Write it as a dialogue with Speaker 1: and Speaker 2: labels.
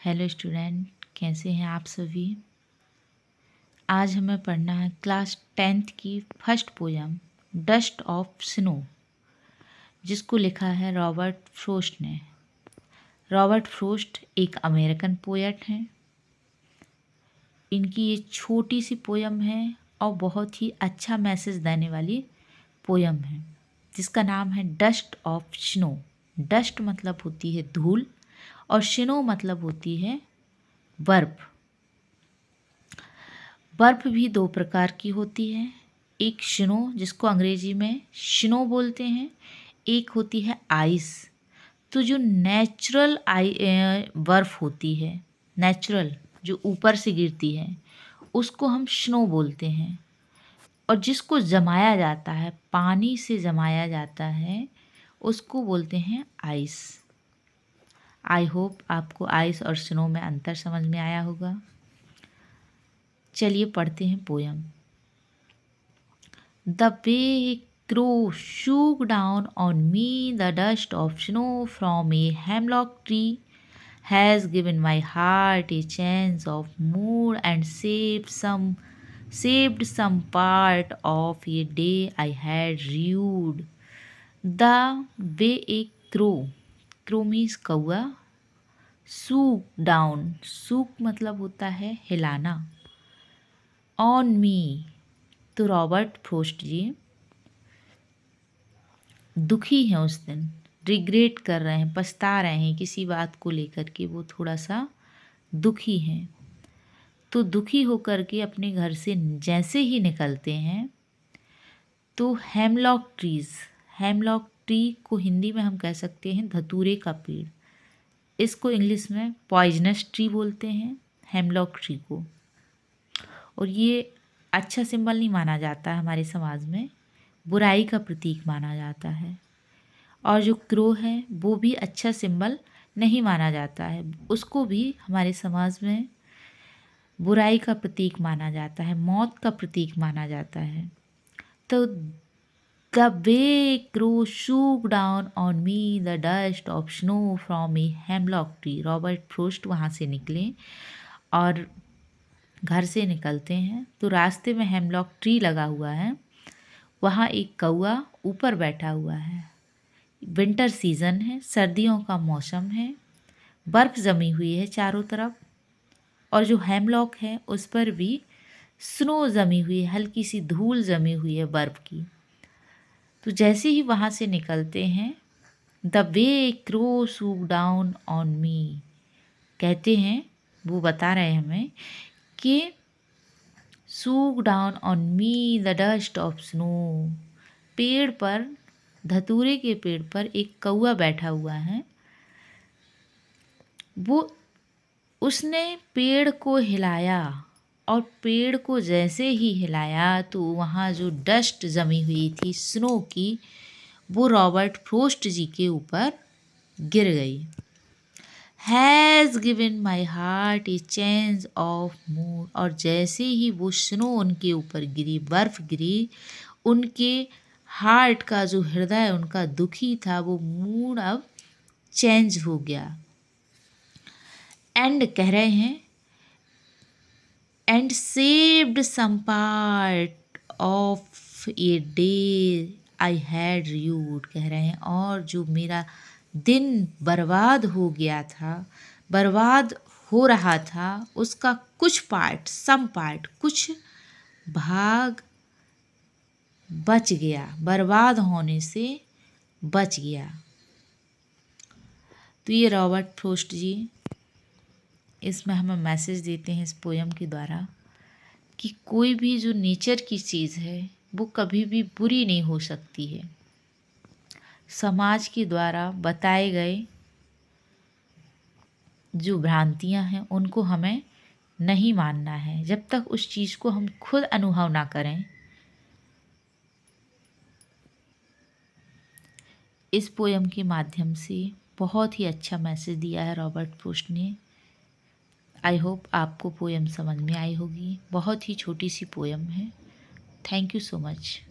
Speaker 1: Hello student, कैसे हैं आप सभी। आज हमें पढ़ना है क्लास 10th की first poem dust of snow, जिसको लिखा है रॉबर्ट फ्रोस्ट ने। रॉबर्ट फ्रोस्ट एक अमेरिकन पोएट हैं। इनकी ये छोटी सी पोयम है और बहुत ही अच्छा मैसेज देने वाली पोयम है, जिसका नाम है डस्ट ऑफ स्नो। डस्ट मतलब होती है धूल और स्नो मतलब होती है बर्फ़। बर्फ़ भी दो प्रकार की होती है, एक स्नो जिसको अंग्रेजी में स्नो बोलते हैं, एक होती है आइस। तो जो नेचुरल बर्फ़ होती है, नेचुरल जो ऊपर से गिरती है, उसको हम स्नो बोलते हैं। और जिसको जमाया जाता है, पानी से जमाया जाता है, उसको बोलते हैं आइस। आई होप आपको आइस और स्नो में अंतर समझ में आया होगा। चलिए पढ़ते हैं poem. The big crow shook down on me the dust of snow from a hemlock tree has given my heart a chance of mood and saved some part of a day I had rued. The way a crow means कौआ, shook down, shook मतलब होता है हिलाना, on me तो Robert frost जी दुखी हैं उस दिन, रिग्रेट कर रहे हैं, पछता रहे हैं किसी बात को लेकर के, वो थोड़ा सा दुखी हैं। तो दुखी होकर के अपने घर से जैसे ही निकलते हैं तो हेमलॉक ट्री को हिंदी में हम कह सकते हैं धतूरे का पेड़। इसको इंग्लिश में पॉइजनस ट्री बोलते हैं, हेमलॉक ट्री को। और ये अच्छा सिंबल नहीं माना जाता है हमारे समाज में, बुराई का प्रतीक माना जाता है। और जो क्रो है वो भी अच्छा सिंबल नहीं माना जाता है, उसको भी हमारे समाज में बुराई का प्रतीक माना जाता है, मौत का प्रतीक माना जाता है। तो the way crow shook down on me the dust of snow from a hemlock tree. Robert frost वहाँ से निकले और घर से निकलते हैं तो रास्ते में हेमलॉक ट्री लगा हुआ है, वहाँ एक कौआ ऊपर बैठा हुआ है। विंटर सीज़न है, सर्दियों का मौसम है, बर्फ़ जमी हुई है चारों तरफ, और जो हेमलॉक है उस पर भी स्नो जमी हुई है, हल्की सी धूल जमी हुई है बर्फ़ की। तो जैसे ही वहाँ से निकलते हैं, the way crow shook down on me, कहते हैं, वो बता रहे हैं हमें कि shook down on me the dust of snow. पेड़ पर, धतूरे के पेड़ पर एक कौआ बैठा हुआ है। उसने पेड़ को हिलाया और पेड़ को जैसे ही हिलाया तो वहाँ जो डस्ट जमी हुई थी स्नो की, वो रॉबर्ट फ्रोस्ट जी के ऊपर गिर गई। Has given my heart A change of mood, और जैसे ही वो स्नो उनके ऊपर गिरी, बर्फ़ गिरी, उनके हार्ट का जो हृदय उनका दुखी था, वो मूड अब चेंज हो गया। एंड कह रहे हैं, and saved some part of a day I had rude, कह रहे हैं, और जो मेरा दिन बर्बाद हो गया था, बर्बाद हो रहा था, उसका कुछ पार्ट, सम पार्ट, कुछ भाग बच गया, बर्बाद होने से बच गया। तो ये रॉबर्ट फ्रोस्ट जी इसमें हमें मैसेज देते हैं इस पोयम के द्वारा कि कोई भी जो नेचर की चीज़ है वो कभी भी बुरी नहीं हो सकती है। समाज के द्वारा बताए गए जो भ्रांतियां हैं उनको हमें नहीं मानना है, जब तक उस चीज़ को हम खुद अनुभव ना करें। इस पोयम के माध्यम से बहुत ही अच्छा मैसेज दिया है रॉबर्ट फ्रोस्ट ने। आई होप आपको पोयम समझ में आई होगी। बहुत ही छोटी सी पोयम है। Thank you so much.